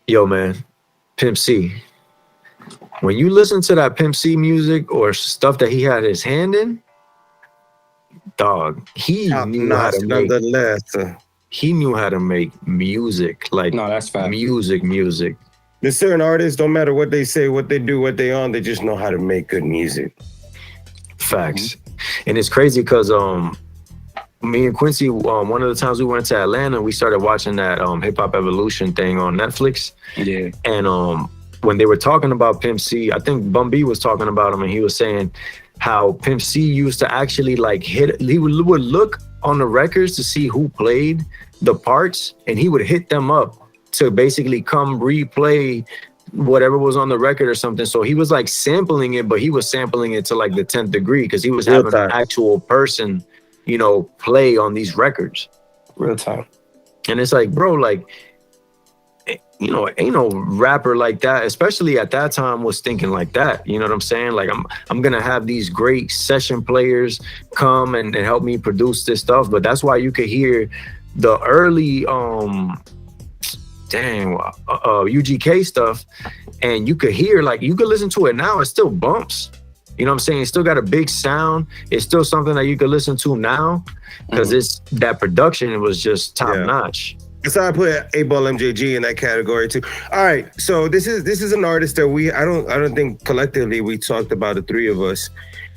Yo, man, Pimp C. When you listen to that Pimp C music or stuff that he had his hand in, dog, Top notch, nonetheless. he knew how to make music, like No, that's fact. music. There's certain artists, don't matter what they say, what they do, what they on, they just know how to make good music. Facts. And it's crazy because me and Quincy, one of the times we went to Atlanta, we started watching that Hip Hop Evolution thing on Netflix. Yeah. And when they were talking about Pimp C, I think Bun B was talking about him, and he was saying how Pimp C used to actually like he would look on the records to see who played the parts, and he would hit them up to basically come replay whatever was on the record or something. So he was like sampling it, but he was sampling it to like the 10th degree because he was having an actual person, play on these records. Real time. And it's like, bro, like, ain't no rapper like that, especially at that time, was thinking like that. You know what I'm saying? Like, I'm gonna have these great session players come and help me produce this stuff. But that's why you could hear the early UGK stuff, and you could hear, like, you could listen to it now, it still bumps. You know what I'm saying? It still got a big sound. It's still something that you could listen to now because it's that production. It was just top notch. So I put 8-Ball MJG in that category too. All right, so this is an artist that I don't think collectively we talked about, the three of us,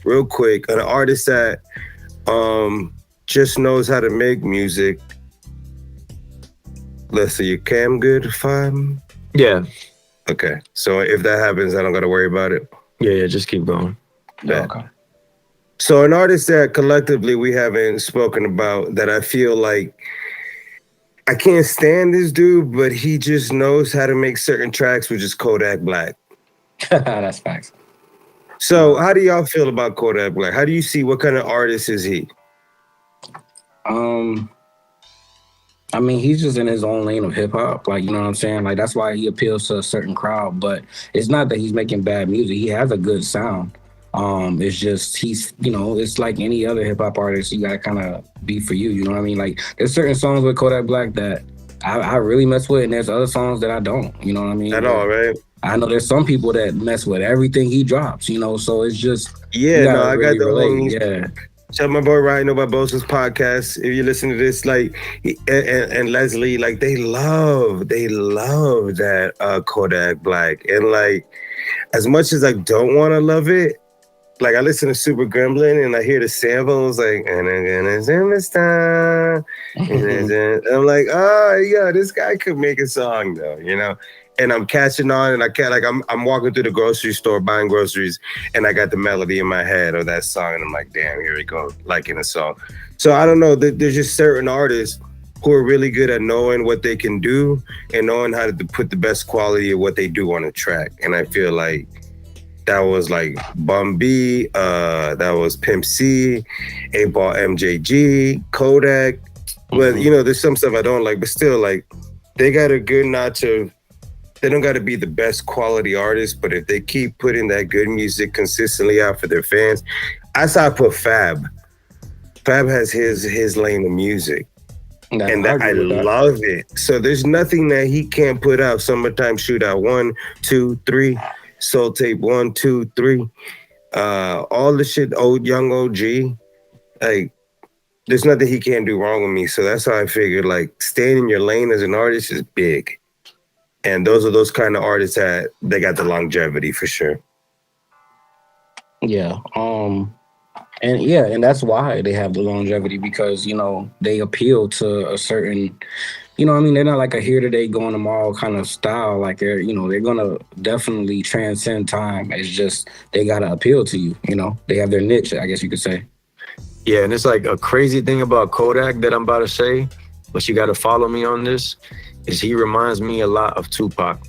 real quick. An artist that just knows how to make music. Let's see, your cam good, fine? Yeah. Okay, so if that happens, I don't got to worry about it. Yeah, just keep going. Yeah, okay. So an artist that collectively we haven't spoken about, that I feel like I can't stand this dude, but he just knows how to make certain tracks, which is Kodak Black. That's facts. So how do y'all feel about Kodak Black? How do you see, what kind of artist is he? I mean, he's just in his own lane of hip hop. Like, you know what I'm saying? Like, that's why he appeals to a certain crowd. But it's not that he's making bad music. He has a good sound. It's just he's, it's like any other hip hop artist. You gotta kind of be for you. You know what I mean? Like, there's certain songs with Kodak Black that I really mess with, and there's other songs that I don't. You know what I mean? At all, right? I know there's some people that mess with everything he drops. So it's just I got the relate. Yeah. Shout out my boy Ryan over Bosa's podcast. If you listen to this, like, and Leslie, like, they love that Kodak Black, and like, as much as I don't want to love it. Like, I listen to Super Gremlin and I hear the samples, like, and I'm gonna zoom this time. I'm like, oh yeah, this guy could make a song though, And I'm catching on, and I can't, like, I'm walking through the grocery store buying groceries, and I got the melody in my head of that song, and I'm like, damn, here we go, liking a song. So I don't know, there's just certain artists who are really good at knowing what they can do and knowing how to put the best quality of what they do on a track. And I feel like that was like Bun B, that was Pimp C, 8-Ball MJG, Kodak. But there's some stuff I don't like, but still, like, they got a good notch of, they don't got to be the best quality artist, but if they keep putting that good music consistently out for their fans, I saw I put Fab. Fab has his lane of music. And I love it. So there's nothing that he can't put out. Summertime Shootout 1, 2, 3. Soul Tape 1, 2, 3, all the shit, young OG, like, there's nothing he can't do wrong with me. So that's how I figured, like, staying in your lane as an artist is big, and those are those kind of artists that they got the longevity for sure. Yeah, and that's why they have the longevity, because they appeal to a certain. They're not like a here today, going tomorrow kind of style. Like, they're gonna definitely transcend time. It's just they gotta appeal to you. They have their niche, I guess you could say. Yeah, and it's like a crazy thing about Kodak that I'm about to say, but you got to follow me on this, is he reminds me a lot of Tupac.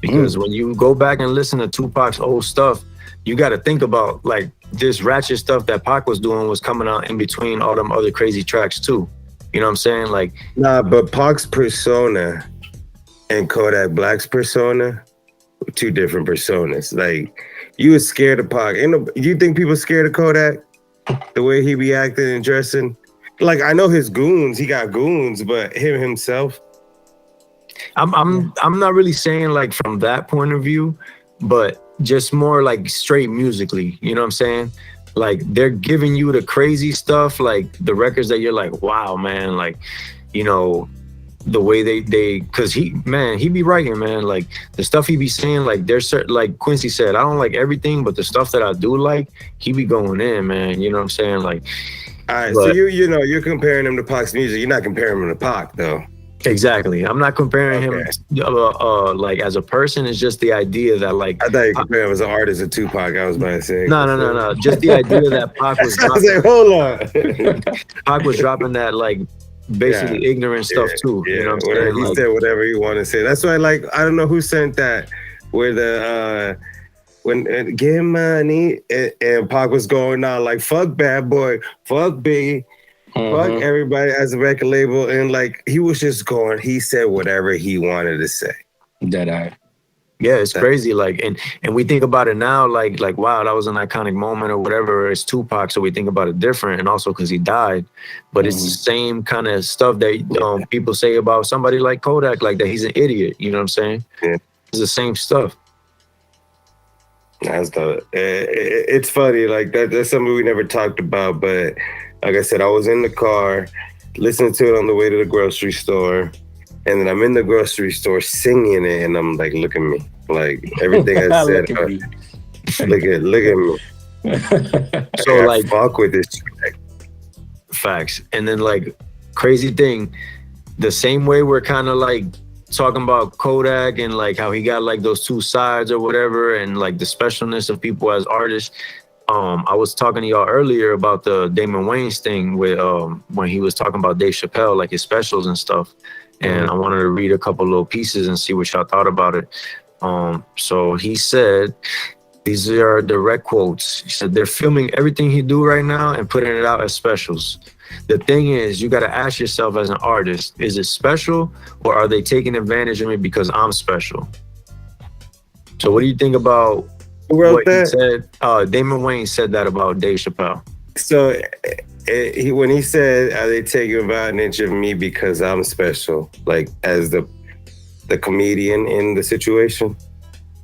Because when you go back and listen to Tupac's old stuff, you got to think about, like, this ratchet stuff that Pac was doing was coming out in between all them other crazy tracks too. You know what I'm saying? Like, nah, but Pac's persona and Kodak Black's persona were two different personas. Like, you was scared of Pac. You think people scared of Kodak? The way he be acting and dressing? Like, I know his goons, he got goons, but himself. I'm not really saying like from that point of view, but just more like straight musically. You know what I'm saying? Like they're giving you the crazy stuff, like the records that you're like, wow, man, like, you know, the way they because he be writing, man, like the stuff he be saying, like there's certain, like Quincy said, I don't like everything, but the stuff that I do like, he be going in, man. You know what I'm saying? Like, all right, so but you know you're comparing him to Pac's music. You're not comparing him to Pac though. exactly, I'm not comparing him like as a person. It's just the idea that like I thought you compared him as an artist to Tupac. I was about to say. no, just the idea that Pac was I was like, hold on. Pac was dropping that like basically ignorant stuff too. Yeah, you know what I'm whatever, saying? he Like, said whatever he wanted to say. That's why, like, I don't know who sent that, where the when get money and Pac was going on like fuck Bad Boy, fuck Biggie, fuck everybody as a record label, and like he was just going. He said whatever he wanted to say. yeah, it's crazy. Like, and we think about it now, like wow, that was an iconic moment or whatever. It's Tupac, so we think about it different, and also because he died. But it's the same kind of stuff that people say about somebody like Kodak, like that he's an idiot. You know what I'm saying? Yeah, it's the same stuff. That's the. It's funny, like that's something we never talked about. But like I said, I was in the car listening to it on the way to the grocery store. And then I'm in the grocery store singing it, and I'm like, look at me. Like everything I said, look at me. So like fuck with this shit. Facts. And then like crazy thing, the same way we're kind of like talking about Kodak and like how he got like those two sides or whatever, and like the specialness of people as artists. I was talking to y'all earlier about the Damon Wayans thing with when he was talking about Dave Chappelle, like his specials and stuff. And I wanted to read a couple little pieces and see what y'all thought about it. So he said, these are direct quotes. He said, they're filming everything he do right now and putting it out as specials. The thing is, you got to ask yourself as an artist, is it special or are they taking advantage of me because I'm special? So what do you think about what he said? Damon Wayans said that about Dave Chappelle. So when he said, are they taking advantage of me because I'm special, like as the comedian in the situation?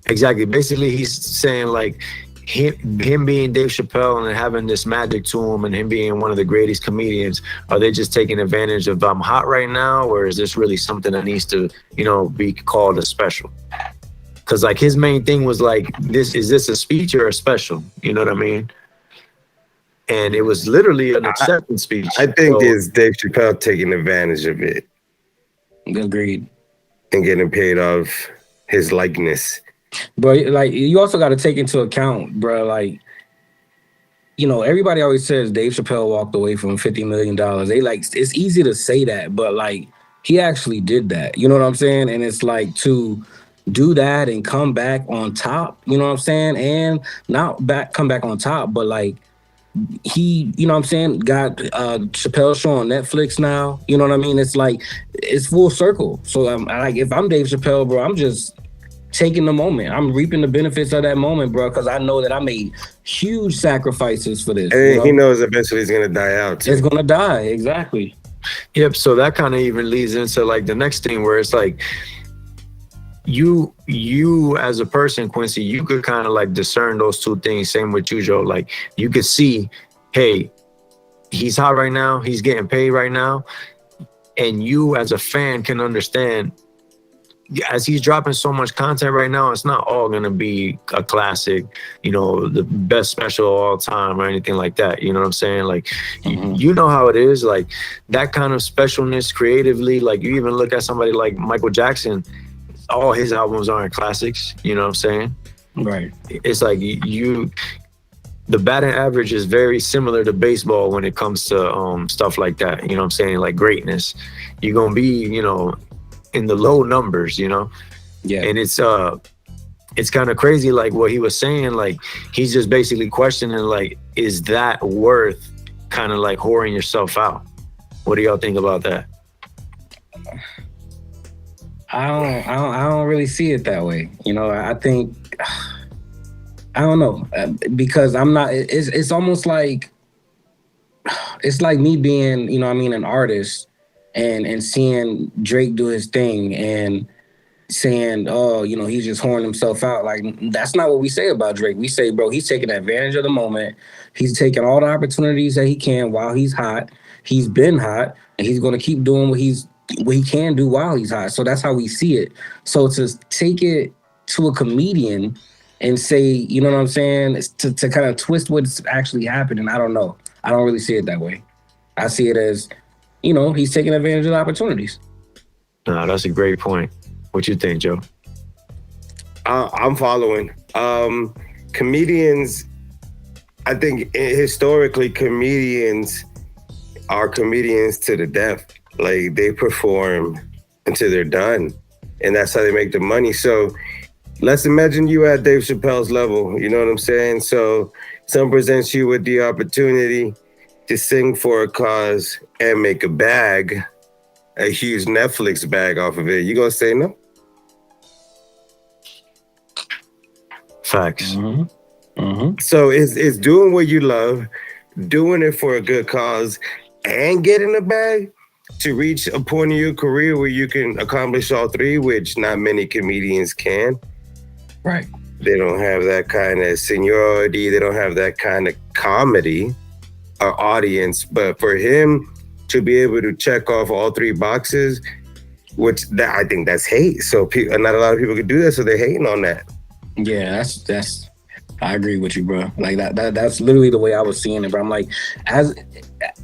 Exactly. Basically, he's saying like him being Dave Chappelle and having this magic to him and him being one of the greatest comedians, are they just taking advantage of I'm hot right now, or is this really something that needs to, you know, be called a special? Because like his main thing was like, is this a speech or a special? You know what I mean? And it was literally an acceptance speech. I think it's Dave Chappelle taking advantage of it. Agreed. And getting paid off his likeness. But like, you also got to take into account, bro, like, you know, everybody always says Dave Chappelle walked away from $50 million. They like, it's easy to say that, but like, he actually did that. You know what I'm saying? And it's like to do that and come back on top, you know what I'm saying? And not come back on top, but like, he, you know what I'm saying, got Chappelle show on Netflix now. You know what I mean? It's like, it's full circle. So like, if I'm Dave Chappelle, bro, I'm just taking the moment. I'm reaping the benefits of that moment, bro, because I know that I made huge sacrifices for this. And he knows eventually it's gonna die out too. It's gonna die, exactly. Yep. So that kind of even leads into like the next thing where it's like, you as a person, Quincy, you could kind of like discern those two things. Same with you, Joe. Like you could see, hey, he's hot right now, he's getting paid right now, and you as a fan can understand, as he's dropping so much content right now, it's not all gonna be a classic, you know, the best special of all time or anything like that. You know what I'm saying? Like, you know how it is. Like that kind of specialness creatively. Like you even look at somebody like Michael Jackson. All his albums aren't classics, you know what I'm saying? Right. It's like the batting average is very similar to baseball when it comes to stuff like that, you know what I'm saying? Like greatness. You're gonna be, you know, in the low numbers, you know? Yeah. And it's kind of crazy, like what he was saying, like he's just basically questioning, like, is that worth kind of like whoring yourself out? What do y'all think about that? I don't really see it that way. You know, I think, I don't know, because I'm not, it's almost like, it's like me being, you know what I mean, an artist and seeing Drake do his thing and saying, oh, he's just whoring himself out. Like, that's not what we say about Drake. We say, bro, he's taking advantage of the moment. He's taking all the opportunities that he can while he's hot. He's been hot, and he's going to keep doing what he can do while he's hot. So that's how we see it. So to take it to a comedian and say, you know what I'm saying, to kind of twist what's actually happening, I don't know. I don't really see it that way. I see it as, he's taking advantage of the opportunities. No, that's a great point. What you think, Joe? I'm following. Comedians, I think historically, comedians are comedians to the death. Like, they perform until they're done, and that's how they make the money. So let's imagine you at Dave Chappelle's level, you know what I'm saying? So someone presents you with the opportunity to sing for a cause and make a bag, a huge Netflix bag off of it. You gonna say no? Facts. Mm-hmm. Mm-hmm. So it's doing what you love, doing it for a good cause, and getting a bag to reach a point in your career where you can accomplish all three, which not many comedians can. Right. They don't have that kind of seniority. They don't have that kind of comedy or audience. But for him to be able to check off all three boxes, I think that's hate. So not a lot of people can do that, so they're hating on that. Yeah, that's. I agree with you, bro. Like that's literally the way I was seeing it, bro. I'm like,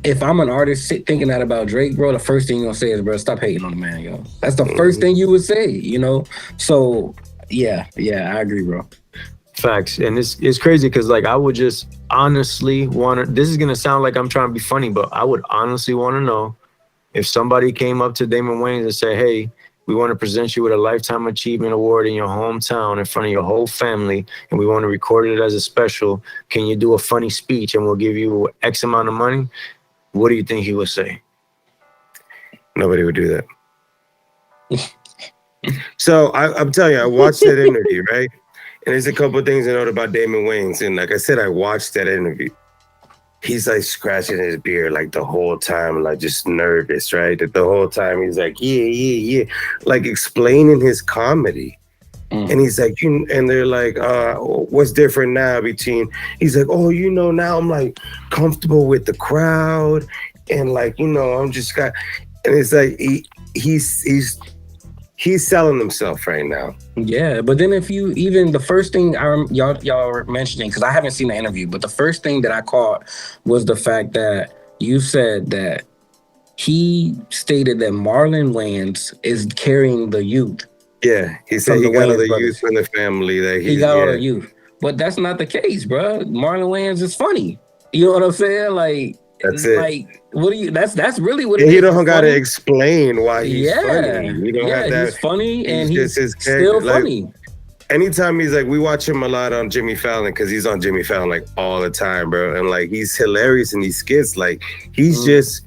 if I'm an artist thinking that about Drake, bro, the first thing you're gonna say is, bro, stop hating on the man, yo. That's the first thing you would say, So yeah, I agree, bro. Facts. And it's crazy because, like, I would just honestly want to, this is gonna sound like I'm trying to be funny, but I would honestly want to know if somebody came up to Damon Wayans and said, hey, we want to present you with a Lifetime Achievement Award in your hometown in front of your whole family, and we want to record it as a special. Can you do a funny speech and we'll give you X amount of money? What do you think he would say? Nobody would do that. So I'm telling you, I watched that interview, right? And there's a couple of things I know about Damon Wayans. And like I said, I watched that interview. He's like scratching his beard like the whole time, like just nervous, right? The whole time he's like, yeah, like explaining his comedy. And he's like, and they're like, what's different now between, he's like, oh, now I'm like comfortable with the crowd. And like, I'm just got, and it's like, he's selling himself right now. Yeah, but then if you even the first thing y'all were mentioning, because I haven't seen the interview, but the first thing that I caught was the fact that you said that he stated that Marlon Wayans is carrying the youth. Yeah, he said he got all the youth in the family that he got all the youth, but that's not the case, bro. Marlon Wayans is funny. You know what I'm saying? Like, that's it. Like, what do you? That's really what it is. You don't got to explain why he's funny. You don't have that. He's funny and he's still funny. Anytime he's like, we watch him a lot on Jimmy Fallon because he's on Jimmy Fallon like all the time, bro. And like, he's hilarious in these skits. Like, he's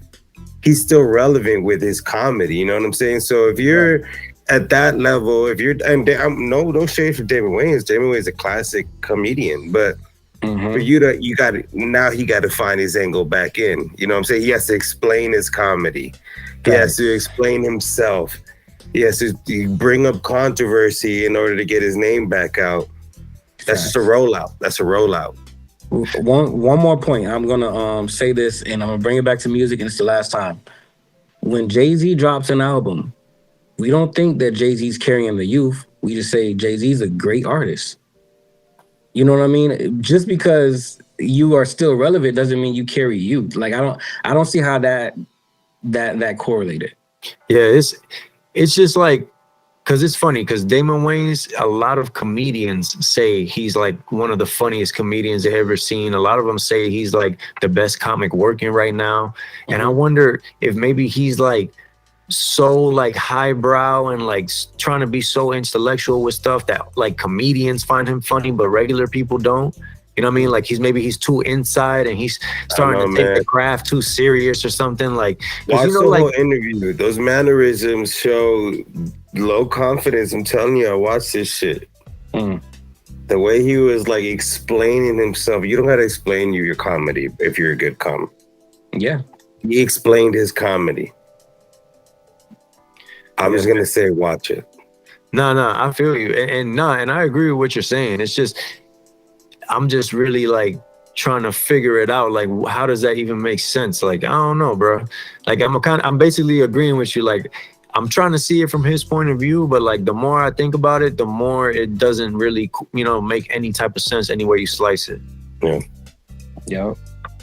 still relevant with his comedy. You know what I'm saying? So if you're at that level, no shade for Damon Wayans. Damon Wayans is a classic comedian, but for you to, he got to find his angle back in. You know what I'm saying? He has to explain his comedy. He has to explain himself. He has to bring up controversy in order to get his name back out. That's just a rollout. That's a rollout. One more point. I'm gonna say this, and I'm gonna bring it back to music, and it's the last time. When Jay-Z drops an album, we don't think that Jay-Z's carrying the youth. We just say Jay-Z's a great artist. You know what I mean? Just because you are still relevant doesn't mean you carry youth. Like, I don't see how that correlated. Yeah, it's just like, because it's funny, because Damon Wayans, a lot of comedians say he's like one of the funniest comedians they've ever seen. A lot of them say he's like the best comic working right now. And I wonder if maybe he's like so like highbrow and like trying to be so intellectual with stuff that like comedians find him funny, but regular people don't. You know what I mean? Like he's too inside and he's starting to take the craft too serious or something. Like, watch the whole interview. Those mannerisms show low confidence. I'm telling you, I watched this shit. The way he was like explaining himself. You don't got to explain your comedy if you're a good comic. Yeah. He explained his comedy. I'm just gonna say watch it. No, I feel you, and I agree with what you're saying. It's just I'm just really like trying to figure it out. Like, how does that even make sense? Like, I don't know, bro. Like, I'm basically agreeing with you. Like, I'm trying to see it from his point of view, but like the more I think about it, the more it doesn't really, make any type of sense any way you slice it. Yeah. Yeah.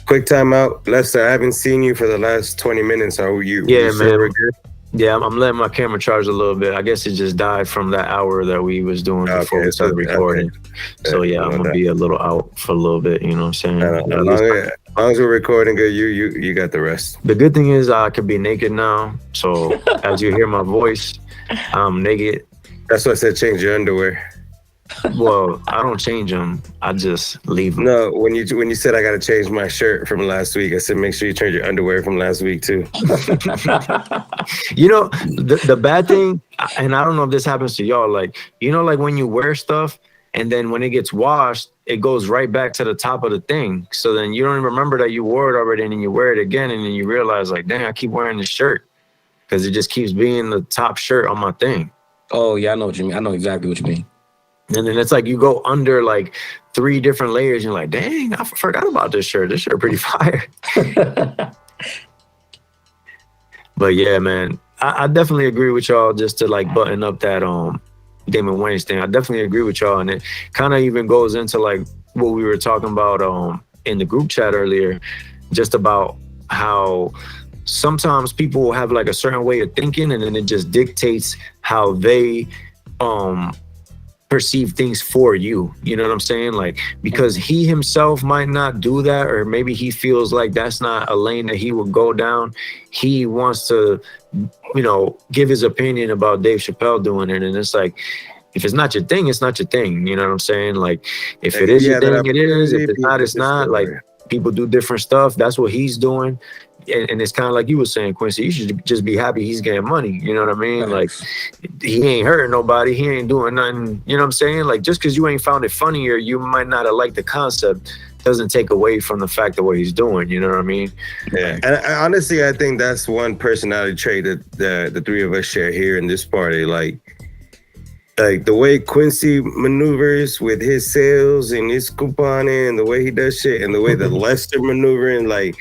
Quick timeout, Lester. I haven't seen you for the last 20 minutes. Are you? Yeah, you man. We're good? Yeah, I'm letting my camera charge a little bit. I guess it just died from that hour that we was doing before we started recording. Okay. So yeah, I'm gonna be a little out for a little bit. You know what I'm saying? As long as we're recording good, you got the rest. The good thing is I could be naked now. So as you hear my voice, I'm naked. That's why I said change your underwear. Well, I don't change them. I just leave them. No, when you said I got to change my shirt from last week, I said make sure you change your underwear from last week too. The bad thing, and I don't know if this happens to y'all, like, like when you wear stuff and then when it gets washed, it goes right back to the top of the thing. So then you don't even remember that you wore it already, and then you wear it again, and then you realize like, dang, I keep wearing this shirt because it just keeps being the top shirt on my thing. Oh yeah, I know what you mean. I know exactly what you mean. And then it's like you go under like 3 different layers. And you're like, dang, I forgot about this shirt. This shirt pretty fire. But yeah, man, I definitely agree with y'all just to like button up that Damon Wayans thing. I definitely agree with y'all. And it kind of even goes into like what we were talking about in the group chat earlier, just about how sometimes people will have like a certain way of thinking, and then it just dictates how they perceive things for you. You know what I'm saying? Like, because he himself might not do that, or maybe he feels like that's not a lane that he would go down. He wants to, give his opinion about Dave Chappelle doing it. And it's like, if it's not your thing, it's not your thing. You know what I'm saying? Like, if it is your thing, it is. If it's not, it's not. Like, people do different stuff. That's what he's doing. And it's kind of like you were saying, Quincy, you should just be happy he's getting money. You know what I mean? Like, he ain't hurting nobody. He ain't doing nothing. You know what I'm saying? Like, just because you ain't found it funny or you might not have liked the concept doesn't take away from the fact of what he's doing. You know what I mean? Yeah. And honestly, I think that's one personality trait that the three of us share here in this party. Like the way Quincy maneuvers with his sales and his couponing and the way he does shit and the way that Lester maneuvering, like,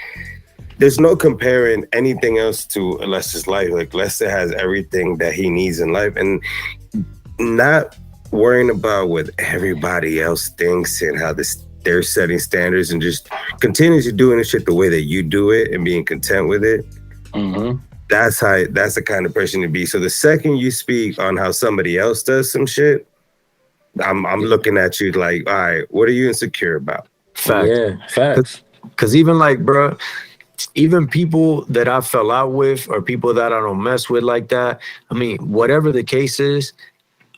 there's no comparing anything else to Lester's life. Like, Lester has everything that he needs in life, and not worrying about what everybody else thinks and how they're setting standards, and just continues to doing the shit the way that you do it and being content with it. Mm-hmm. That's the kind of person to be. So the second you speak on how somebody else does some shit, I'm looking at you like, all right, what are you insecure about? Fact. Yeah, facts. Because even like, bro, even people that I fell out with or people that I don't mess with like that, I mean, whatever the case is,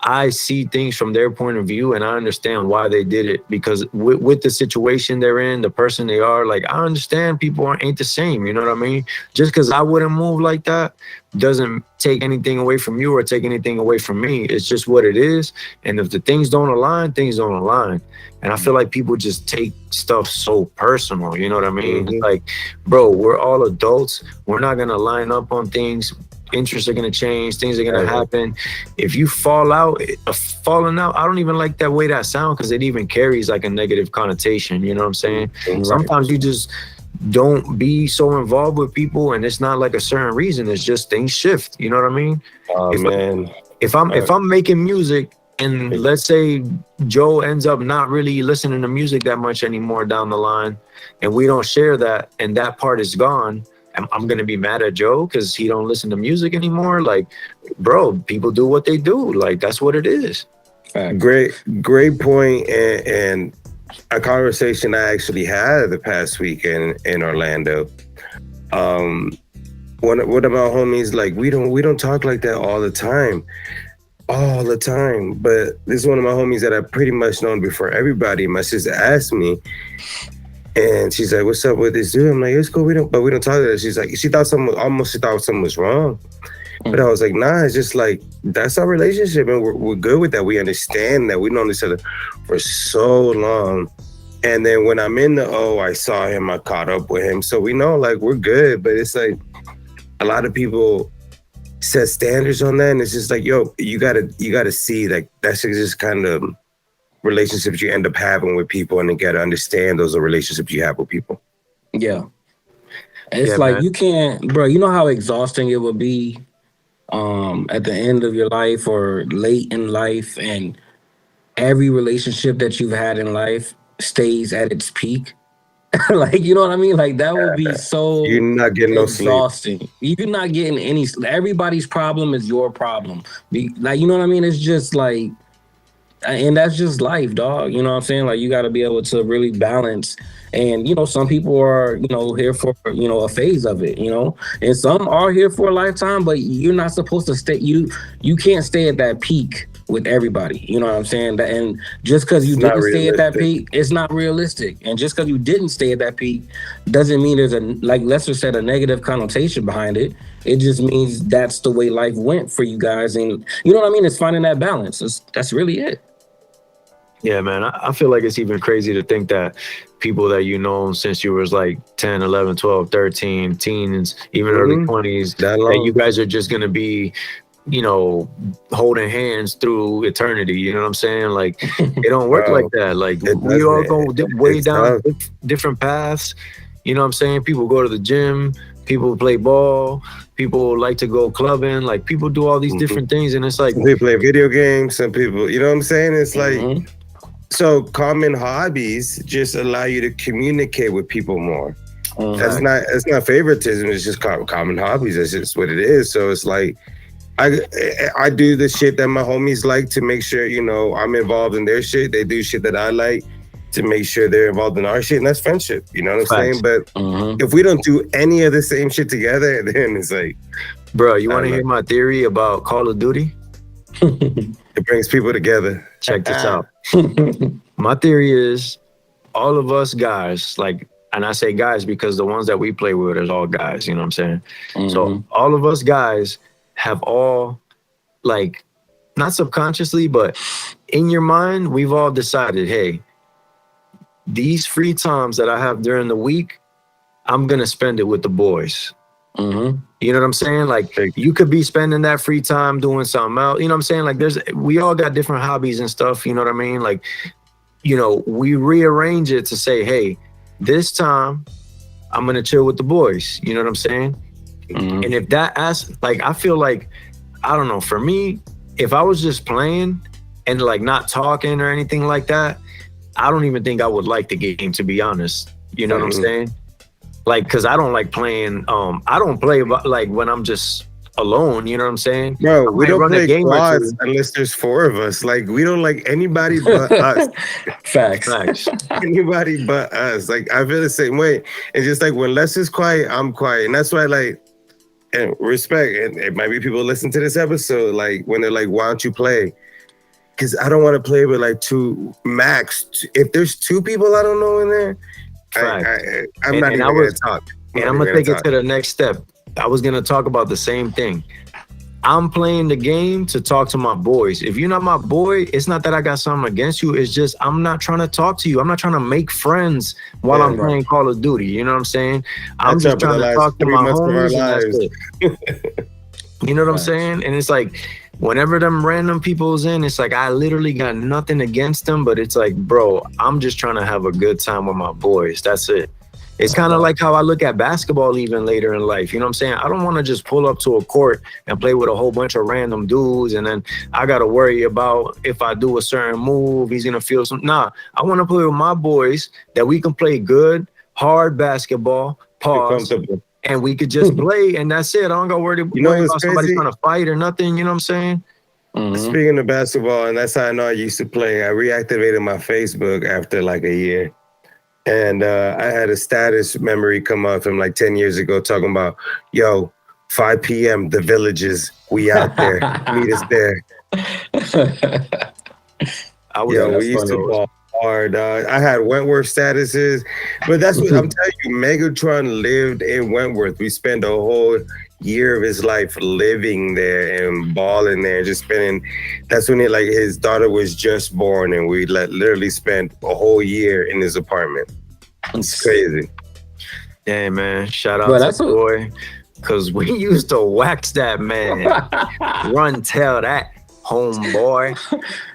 I see things from their point of view and I understand why they did it, because with the situation they're in, the person they are, like, I understand people ain't the same. You know what I mean? Just because I wouldn't move like that doesn't take anything away from you or take anything away from me. It's just what it is. And if the things don't align, things don't align. And I feel like people just take stuff so personal. You know what I mean? Mm-hmm. Like, bro, we're all adults. We're not going to line up on things. Interests are going to change. Things are going to happen. If you falling out, I don't even like that way that sound, because it even carries like a negative connotation. You know what I'm saying? Right. Sometimes you just don't be so involved with people, and it's not like a certain reason. It's just things shift. You know what I mean? If I'm making music, and let's say Joe ends up not really listening to music that much anymore down the line, and we don't share that, and that part is gone, I'm going to be mad at Joe because he don't listen to music anymore. Like, bro, people do what they do. Like, that's what it is. Great point. And a conversation I actually had the past weekend in Orlando. One of my homies, like, we don't talk like that all the time. But this is one of my homies that I pretty much known before everybody. My sister asked me, and she's like, "What's up with this dude?" I'm like, "It's cool. We don't talk like that." She's like, she thought something was wrong. But I was like, nah, it's just like, that's our relationship, and we're good with that. We understand that. We've known each other for so long. And then when I'm in the I saw him, I caught up with him. So we know, like, we're good. But it's like, a lot of people set standards on that, and it's just like, yo, you gotta see, like, that's just kind of relationships you end up having with people, and you gotta understand those are relationships you have with people. Yeah. It's Yeah, like man. you can't, bro, you know how exhausting it would be at the end of your life or late in life, and every relationship that you've had in life stays at its peak. Like, you know what I mean? Like, that would be You're so not getting no sleep. exhausting. You're not getting any. Everybody's problem is your problem. Like, you know what I mean? It's just like, and that's just life, dog. You know what I'm saying? Like, you got to be able to really balance. And, you know, some people are, you know, here for, you know, a phase of it, you know, and some are here for a lifetime, but you're not supposed to stay. You can't stay at that peak with everybody. You know what I'm saying? And just because you It's not didn't stay at that realistic. peak, it's not realistic. And just because you didn't stay at that peak doesn't mean there's a, like Lester said, a negative connotation behind it. It just means that's the way life went for you guys. And you know what I mean? It's finding that balance. That's really it. Yeah, man. I feel like it's even crazy to think that people that you know since you was like 10, 11, 12, 13, teens, even early 20s, That that you long. guys are just going to be, you know, holding hands through eternity. You know what I'm saying? Like, it don't work like Bro, that. Like, it we all doesn't. go way It's down tough. different paths. You know what I'm saying? People go to the gym, people play ball, people like to go clubbing, like people do all these Mhm. different things. And it's like, Some people play video games. Some people, you know what I'm saying? It's like, Mhm. so common hobbies just allow you to communicate with people more. That's Mhm. not, it's not favoritism. It's just common hobbies. That's just what it is. So it's like, I do the shit that my homies like to make sure, you know, I'm involved in their shit. They do shit that I like to make sure they're involved in our shit, and that's friendship. You know what I'm facts. saying? But Mhm. if we don't do any of the same shit together, then it's like, Bro, you I want to don't hear know. my theory about Call of Duty? It brings people together. Check this out. My theory is all of us guys, like, and I say guys because the ones that we play with is all guys, you know what I'm saying? So Mhm. all of us guys have all, like, not subconsciously, but in your mind, we've all decided, hey, these free times that I have during the week, I'm gonna spend it with the boys. Mhm. You know what I'm saying? Like, Like, you could be spending that free time doing something else. You know what I'm saying? Like, we all got different hobbies and stuff. You know what I mean? Like, you know, we rearrange it to say, hey, this time I'm gonna chill with the boys. You know what I'm saying? Mhm. And if that like, I feel like, I don't know, for me, if I was just playing and like not talking or anything like that, I don't even think I would like the game, to be honest. You know what I'm saying? Like, because I don't like playing. I don't play like when I'm just alone. You know what I'm saying? bro, I we might don't run a play game or quads two. unless there's four of us. Like, we don't like anybody but us. Facts. Facts. Anybody but us. Like, I feel the same way. And just like when Les is quiet, I'm quiet. And that's why, like, and respect. And it might be people listen to this episode, like, when they're like, why don't you play? Because I don't want to play with like two max. If there's two people I don't know in there, Facts. I'm not And I even gonna was, talk. and I'm gonna take it to the next step. I was gonna talk about the same thing. I'm playing the game to talk to my boys. If you're not my boy, it's not that I got something against you. It's just I'm not trying to talk to you. I'm not trying to make friends while I'm playing Call of Duty. You know what I'm saying? I'm just for the trying to last talk to 3 my months of our homies, and that's lives. it. You know what I'm saying? And it's like, whenever them random people's in, it's like I literally got nothing against them, but it's like, bro, I'm just trying to have a good time with my boys. That's it. It's kind of like how I look at basketball even later in life. You know what I'm saying? I don't want to just pull up to a court and play with a whole bunch of random dudes, and then I got to worry about if I do a certain move, he's going to feel some. Nah, I want to play with my boys that we can play good, hard basketball, You're pause, comfortable. and we could just play, and that's it. I don't got to worry You know what's about somebody crazy? trying to fight or nothing. You know what I'm saying? Speaking of basketball, and that's how I know I used to play. I reactivated my Facebook after like a year. And I had a status memory come up from like 10 years ago talking about, yo, 5 p.m., the villages, we out there. Meet us there. I was Yo, in we used to those. ball hard. I had Wentworth statuses. But that's what I'm telling you. Megatron lived in Wentworth. We spent a whole year of his life living there and balling there, just spending. That's when like his daughter was just born, and we literally spent a whole year in his apartment. It's crazy. Damn, man. Shout out Bro, to that's the boy. Cause we used to wax that man. Run tell that homeboy.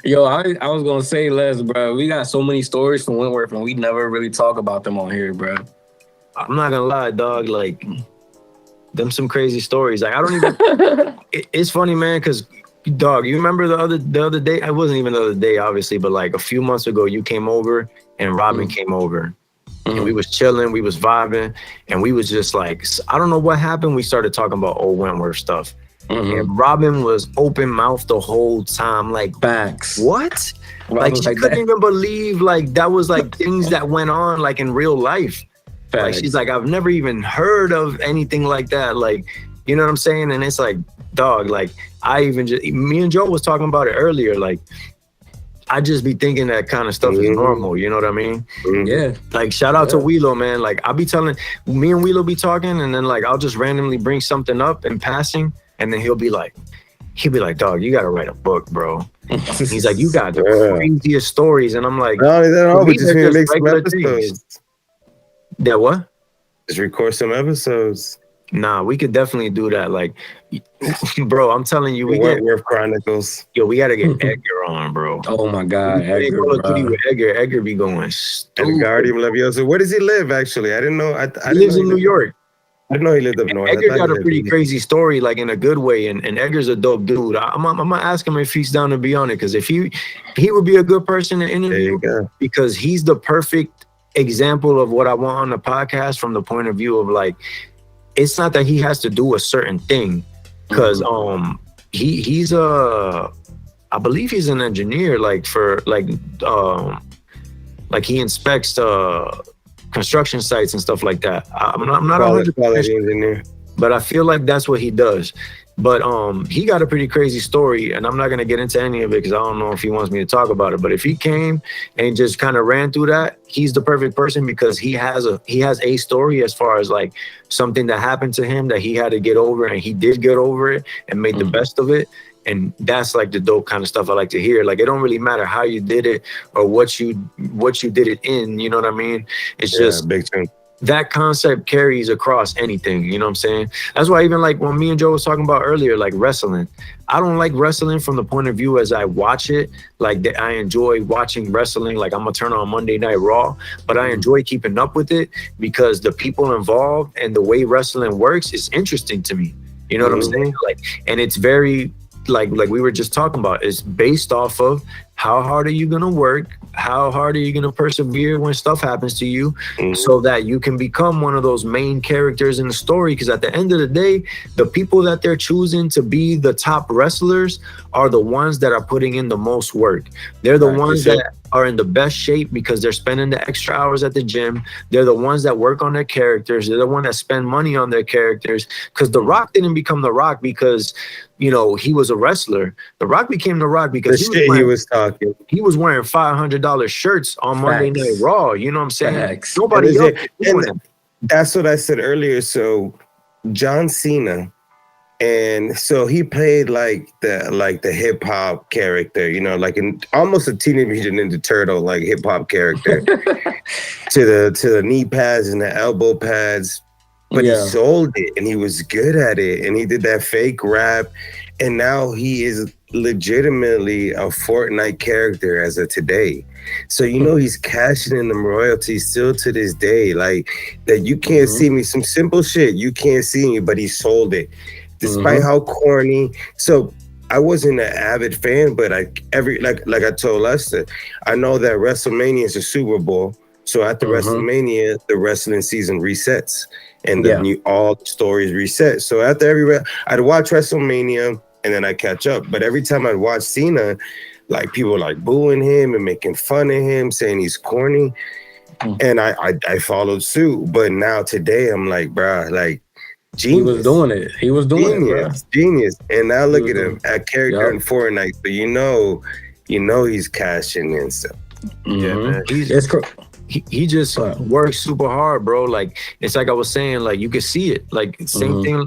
Yo, I was gonna say, Les, bro, we got so many stories from Wentworth, and we never really talk about them on here, bro. I'm not gonna lie, dog. Like, them some crazy stories. Like, I don't even. It's funny, man, because dog, you remember the other day? It wasn't even the other day, obviously, but like a few months ago, you came over and Robin came over, and we was chilling, we was vibing, and we was just like, I don't know what happened. We started talking about old Wentworth stuff. And Robin was open mouth the whole time, like Facts. what? Robin Like she couldn't even believe like that was like things that went on like in real life. Facts. Like she's like, I've never even heard of anything like that. Like, you know what I'm saying? And it's like, dog, like me and Joe was talking about it earlier. Like, I just be thinking that kind of stuff is normal. You know what I mean? Yeah. Like, shout out to Wheelo, man. Like, I'll be telling, me and Wheelo be talking, and then like I'll just randomly bring something up in passing, and then he'll be like, dog, you gotta write a book, bro. He's like, you got the craziest stories, and I'm like, no, we just need to make some episodes. Yeah, what? Just record some episodes. Nah, we could definitely do that. Like, bro, I'm telling you, Wentworth Chronicles. Yo, we gotta get Edgar on, bro. Oh my God, Edgar be going stupid. Leviosa. Where does he live? Actually, I didn't know. He lives in New York. I didn't know he lived up north. Edgar got a pretty crazy story, like in a good way, and Edgar's a dope dude. I'm gonna ask him if he's down to be on it, because if he would be a good person to interview, because he's the perfect example of what I want on the podcast from the point of view of like, it's not that he has to do a certain thing, because he's I believe he's an engineer, like for like he inspects construction sites and stuff like that. I'm not 100%, but I feel like that's what he does. But he got a pretty crazy story, and I'm not gonna get into any of it because I don't know if he wants me to talk about it. But if he came and just kind of ran through that, he's the perfect person, because he has a story as far as like something that happened to him that he had to get over, and he did get over it and made the best of it. And that's like the dope kind of stuff I like to hear. Like, it don't really matter how you did it or what you did it in, you know what I mean? It's just big thing. That concept carries across anything, you know what I'm saying? That's why even like when me and Joe was talking about earlier, like wrestling, I don't like wrestling from the point of view as I watch it. Like, I enjoy watching wrestling. Like, I'm gonna turn on Monday Night Raw, but I enjoy keeping up with it because the people involved and the way wrestling works is interesting to me. You know what I'm saying? Like, and it's very, like we were just talking about, it's based off of how hard are you gonna work, how hard are you gonna persevere when stuff happens to you, so that you can become one of those main characters in the story. Because at the end of the day, the people that they're choosing to be the top wrestlers are the ones that are putting in the most work. They're the ones that are in the best shape because they're spending the extra hours at the gym. They're the ones that work on their characters. They're the ones that spend money on their characters. Because The Rock didn't become The Rock because, you know, he was a wrestler. The Rock became The Rock because he was wearing $500 shirts on Monday Night Raw. You know what I'm saying? Nobody else doing that. That's what I said earlier. So John Cena, and so he played like the hip hop character, you know, like in almost a Teenage Mutant Ninja Turtle like hip hop character, to the knee pads and the elbow pads. But he sold it, and he was good at it, and he did that fake rap, and now he is legitimately a Fortnite character as of today. So you know he's cashing in them royalties still to this day. Like, that you can't see me, some simple shit, you can't see me, but he sold it. Despite how corny. So I wasn't an avid fan, but like I told Lester, I know that WrestleMania is a Super Bowl. So after WrestleMania, the wrestling season resets, and all the stories reset. So after I'd watch WrestleMania and then I catch up. But every time I'd watch Cena, like, people were like booing him and making fun of him, saying he's corny. And I followed suit. But now today I'm like, bruh, like, genius. He was doing it. Genius. And now look at him, a character in Fortnite. So you know he's cashing in. So yeah, man. He just works super hard, bro. Like, it's like I was saying, like, you can see it. Like, same thing.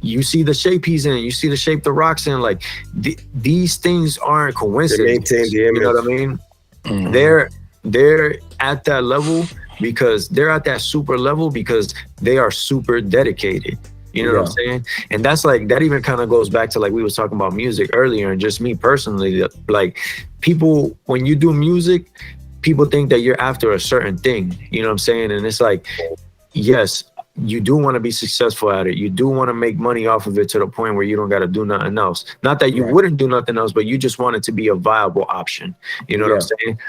You see the shape he's in. You see the shape The Rock's in. Like, these things aren't coincidences. They maintain the image. You know what I mean? They're at that level because they're at that super level because they are super dedicated. You know what I'm saying? And that's like, that even kind of goes back to like we was talking about music earlier, and just me personally, like people, when you do music, people think that you're after a certain thing, you know what I'm saying? And it's like, yes, you do want to be successful at it. You do want to make money off of it to the point where you don't got to do nothing else. Not that you wouldn't do nothing else, but you just want it to be a viable option. You know what I'm saying?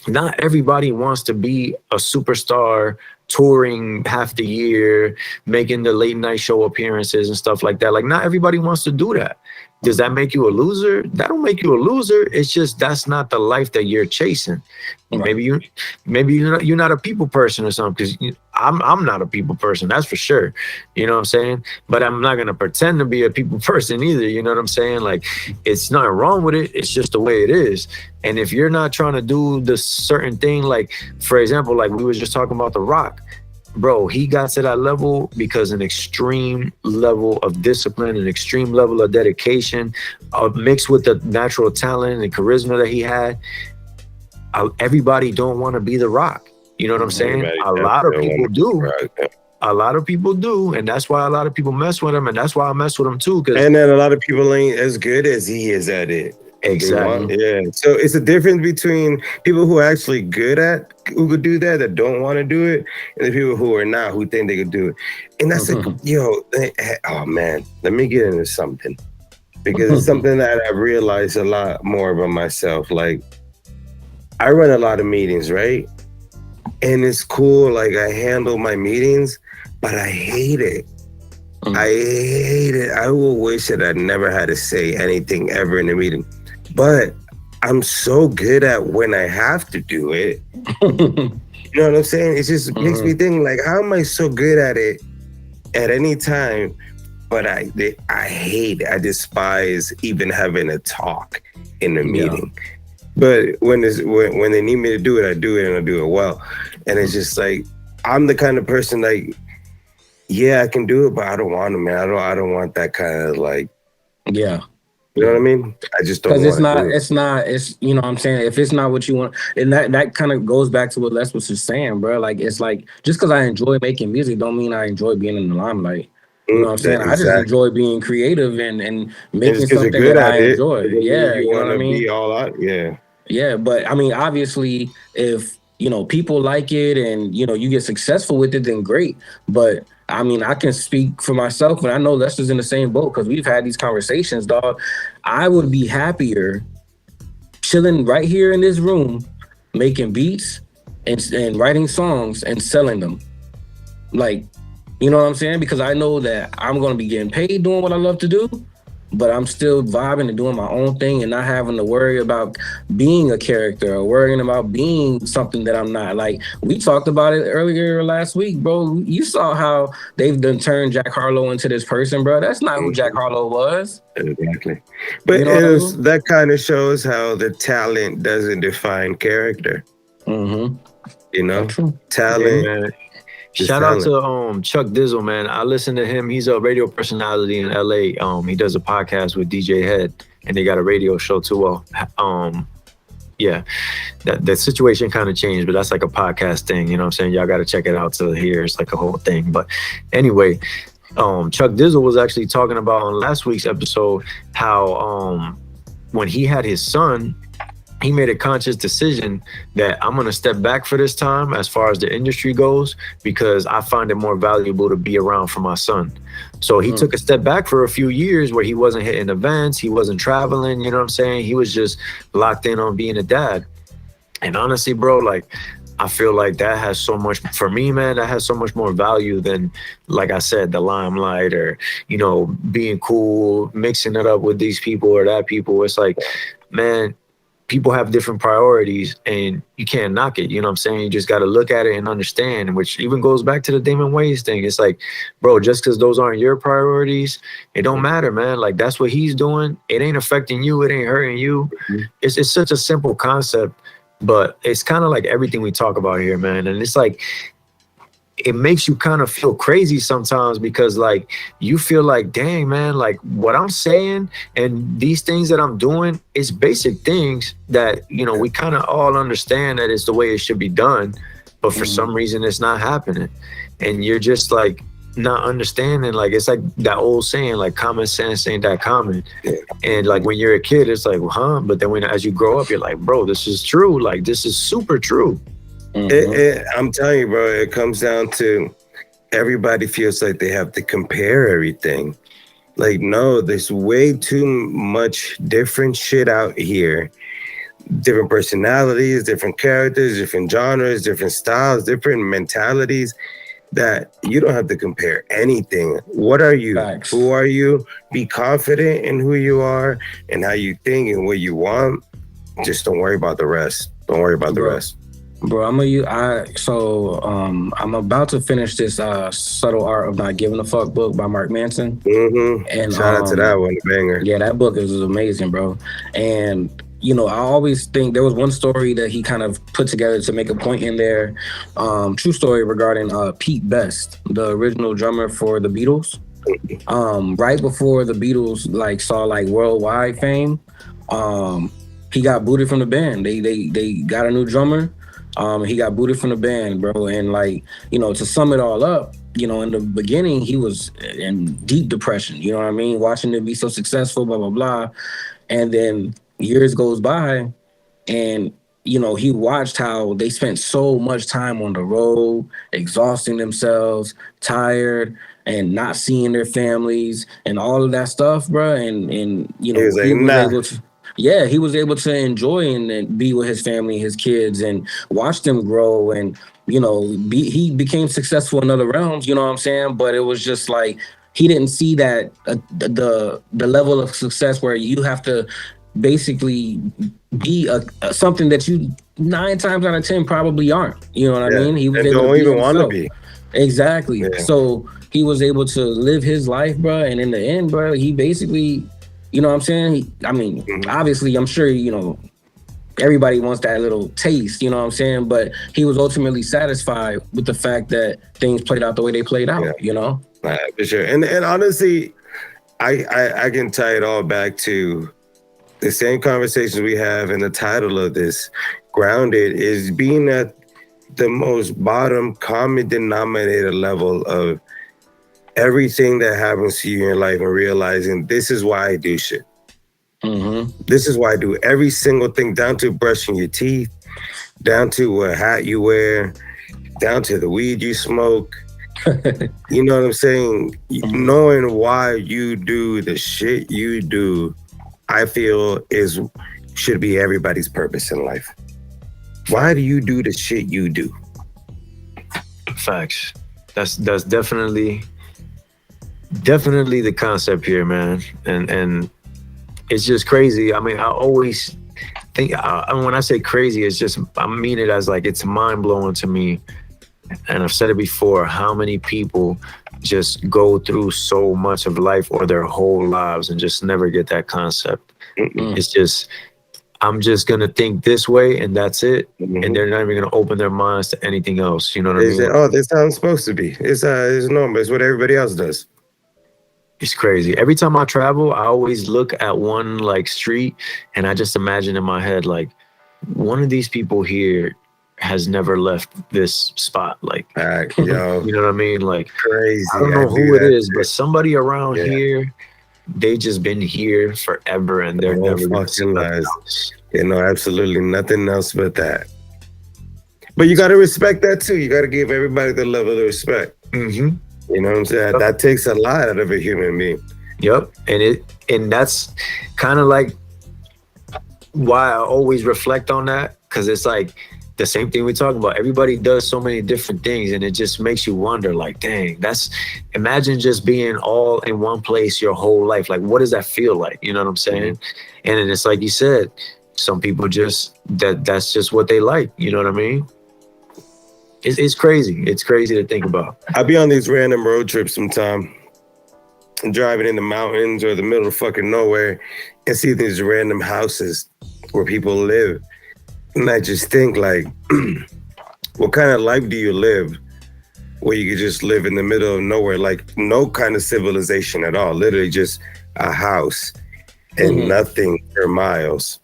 Not everybody wants to be a superstar touring half the year, making the late night show appearances and stuff like that. Like, not everybody wants to do that. Does that make you a loser? That don't make you a loser. It's just that's not the life that you're chasing. Maybe you're not a people person or something, because I'm not a people person, that's for sure. You know what I'm saying? But I'm not gonna pretend to be a people person either. You know what I'm saying? Like, it's nothing wrong with it. It's just the way it is. And if you're not trying to do the certain thing, like for example, like we was just talking about The Rock. Bro, he got to that level because an extreme level of discipline, an extreme level of dedication, mixed with the natural talent and charisma that he had. Everybody don't want to be The Rock. You know what I'm saying? A lot of people do. A lot of people do, and that's why a lot of people mess with him, and that's why I mess with him too. And then a lot of people ain't as good as he is at it. Exactly. Yeah. So it's a difference between people who are actually good at, who could do that don't want to do it, and the people who are not, who think they could do it. And that's oh man, let me get into something, because it's something that I've realized a lot more about myself. Like, I run a lot of meetings, right? And it's cool. Like, I handle my meetings, but I hate it. I hate it. I will wish that I never had to say anything ever in a meeting. But I'm so good at when I have to do it. You know what I'm saying? It just makes me think, like, how am I so good at it at any time? But I hate it. I despise even having a talk in a meeting. But when they need me to do it, I do it, and I do it well. And it's just like, I'm the kind of person, like, yeah, I can do it, but I don't want to, man. I don't want that kind of, like, you know what I mean? I just don't want to. It's you know what I'm saying? If it's not what you want, and that kind of goes back to what Les was just saying, bro. Like, it's like, just because I enjoy making music don't mean I enjoy being in the limelight. You know what I'm saying? I just enjoy being creative and making something that I enjoy. Yeah, you know what I mean? Be all out. Yeah. Yeah, but I mean, obviously, if people like it and you get successful with it, then great. But I mean, I can speak for myself, and I know Lester's in the same boat because we've had these conversations, dog. I would be happier chilling right here in this room, making beats and writing songs and selling them. Like, you know what I'm saying? Because I know that I'm going to be getting paid doing what I love to do, but I'm still vibing and doing my own thing and not having to worry about being a character or worrying about being something that I'm not. Like, we talked about it earlier last week, bro. You saw how they've done turned Jack Harlow into this person, bro. That's not who Jack Harlow was. Exactly. But that kind of shows how the talent doesn't define character. You know? Talent. Yeah, shout out to Chuck Dizzle, man. I listen to him. He's a radio personality in LA. He does a podcast with DJ Head, and they got a radio show too. Well, yeah, that situation kind of changed, but that's like a podcast thing. You know what I'm saying? Y'all got to check it out to hear. It's like a whole thing. But anyway, Chuck Dizzle was actually talking about on last week's episode how when he had his son, he made a conscious decision that I'm going to step back for this time as far as the industry goes, because I find it more valuable to be around for my son. So he took a step back for a few years where he wasn't hitting events, he wasn't traveling, you know what I'm saying? He was just locked in on being a dad. And honestly, bro, like, I feel like that has so much, for me, man, that has so much more value than, like I said, the limelight or, being cool, mixing it up with these people or that people. It's like, man, people have different priorities and you can't knock it. You know what I'm saying? You just got to look at it and understand, which even goes back to the Damon Wayans thing. It's like, bro, just because those aren't your priorities, it don't matter, man. Like, that's what he's doing. It ain't affecting you. It ain't hurting you. It's such a simple concept, but it's kind of like everything we talk about here, man. And it's like, it makes you kind of feel crazy sometimes because, like, you feel like, dang, man, like what I'm saying and these things that I'm doing is basic things that, we kind of all understand that it's the way it should be done. But for some reason, it's not happening. And you're just like, not understanding, like it's like that old saying, like common sense ain't that common. And like when you're a kid, it's like, well, huh? But then as you grow up, you're like, bro, this is true. Like this is super true. I'm telling you, bro, it comes down to everybody feels like they have to compare everything. Like, no, there's way too much different shit out here. Different personalities, different characters, different genres, different styles, different mentalities, that you don't have to compare anything. What are you? Facts. Who are you? Be confident in who you are and how you think and what you want. Just don't worry about the rest. Don't worry about the rest. Bro, I'm about to finish this Subtle Art of Not Giving a Fuck book by Mark Manson. And shout out to that one, banger. Yeah, that book is amazing, bro. And I always think there was one story that he kind of put together to make a point in there. True story regarding Pete Best, the original drummer for the Beatles. Right before the Beatles saw worldwide fame, he got booted from the band. They got a new drummer. He got booted from the band, bro. And to sum it all up, in the beginning, he was in deep depression. You know what I mean? Watching it be so successful, blah, blah, blah. And then years goes by and, he watched how they spent so much time on the road, exhausting themselves, tired, and not seeing their families and all of that stuff, bro. And he was able to... Yeah, he was able to enjoy and be with his family, his kids, and watch them grow. And, he became successful in other realms, you know what I'm saying? But it was just like, he didn't see that the level of success where you have to basically be something that you 9 times out of 10 probably aren't. You know what I mean? He was able don't even want to be. Exactly. Yeah. So he was able to live his life, bro. And in the end, bro, he basically... You know what I'm saying? Obviously, I'm sure, everybody wants that little taste, you know what I'm saying? But he was ultimately satisfied with the fact that things played out the way they played out, For sure. And honestly, I can tie it all back to the same conversations we have, and the title of this, Grounded, is being at the most bottom common denominator level of everything that happens to you in your life, and realizing this is why I do shit. This is why I do every single thing, down to brushing your teeth, down to what hat you wear, down to the weed you smoke. You know what I'm saying? Knowing why you do the shit you do, I feel should be everybody's purpose in life. Why do you do the shit you do? Facts. That's definitely the concept here, man. And it's just crazy. I mean, I always think, when I say crazy, it's just, I mean it as it's mind-blowing to me. And I've said it before, how many people just go through so much of life or their whole lives and just never get that concept. It's just, I'm just gonna think this way and that's it. And they're not even gonna open their minds to anything else. You know what I mean? Say, oh, this is how I'm supposed to be. It's normal. It's what everybody else does. It's crazy. Every time I travel, I always look at one street and I just imagine in my head, one of these people here has never left this spot. You know what I mean? Crazy. I don't know who it is, but somebody around here, they just been here forever and they're never going to see nothing else. Absolutely nothing else but that. But you got to respect that too. You got to give everybody the level of respect. You know what I'm saying? Yep. That takes a lot out of a human being. Yep. And that's kind of why I always reflect on that, because it's the same thing we're talking about. Everybody does so many different things, and it just makes you wonder, dang, imagine just being all in one place your whole life. What does that feel like? You know what I'm saying? And then it's like you said, some people just, that's just what they like. You know what I mean? It's crazy. It's crazy to think about. I'll be on these random road trips sometime, driving in the mountains or the middle of fucking nowhere, and see these random houses where people live. And I just think what kind of life do you live where you could just live in the middle of nowhere, no kind of civilization at all, literally just a house and nothing for miles.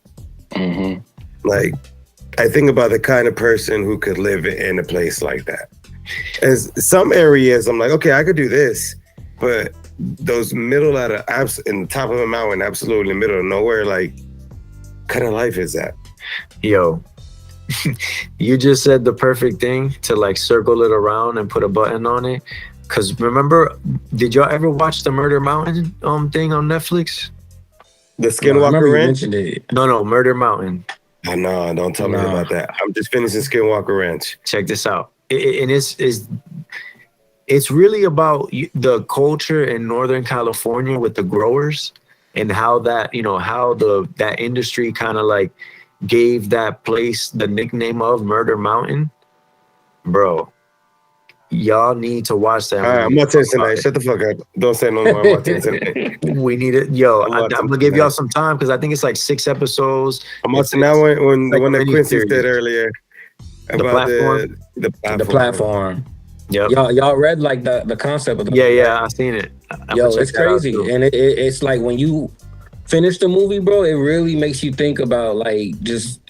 I think about the kind of person who could live in a place like that. As some areas, I'm like, okay, I could do this, but those middle at in the top of a mountain, absolutely in the middle of nowhere, like, what kind of life is that? Yo, you just said the perfect thing to like circle it around and put a button on it. Cause remember, did y'all ever watch the Murder Mountain thing on Netflix? The I Skinwalker remember you Ranch? mentioned it. No, Murder Mountain. Oh, no, don't tell me No. about that. I'm just finishing Skinwalker Ranch. Check this out. And it's really about the culture in Northern California with the growers and how that, how that industry kind of like gave that place the nickname of Murder Mountain. Bro, y'all need to watch that. All right, I'm watching tonight. Shut the fuck up. Don't say no more. I'm watching tonight. We need it. Yo, I'm gonna give y'all tonight. some time because I think it's like 6 episodes. I'm watching that one, the like one a that Quincy miniseries. said earlier about platform? the Platform. Yep. Y'all read like the concept of the Yeah, I seen it. Yo, it's crazy. And it's like when you finish the movie, bro, it really makes you think about like just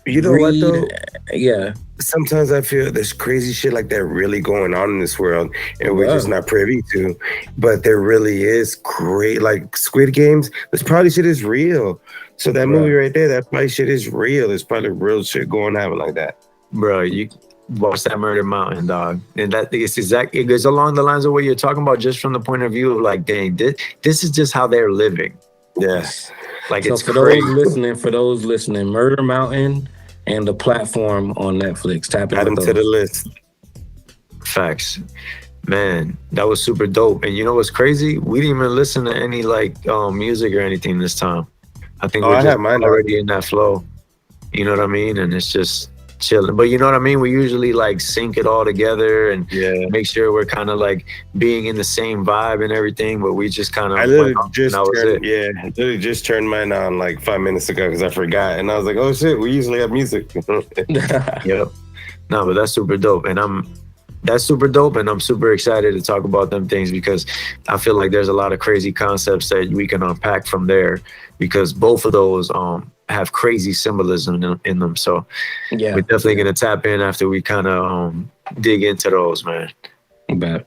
You know what though? Yeah. Sometimes I feel there's crazy shit like that really going on in this world, and we're just not privy to. But there really is great, like Squid Games. This probably shit is real. So that movie right there, that probably shit is real. There's probably real shit going on like that. Bro, you watch that Murder Mountain, dog, and that is exactly, it goes along the lines of what you're talking about, just from the point of view of like, dang, this is just how they're living. Yes, like So it's for crazy. those listening, Murder Mountain and The Platform on Netflix. Tap add them into to the those. list. Facts, man. That was super dope. And you know what's crazy? We didn't even listen to any like music or anything this time. I think we're I just have mine already in that flow. You know what I mean? And it's just chilling. But you know what I mean? We usually like sync it all together and make sure we're kind of like being in the same vibe and everything. But we just kind of I literally just turned mine on like 5 minutes ago because I forgot, and I was like, oh shit, we usually have music. Yep. No, but that's super dope, and I'm super excited to talk about them things because I feel like there's a lot of crazy concepts that we can unpack from there, because both of those have crazy symbolism in them. So we're definitely gonna tap in after we kind of dig into those, man. Bet.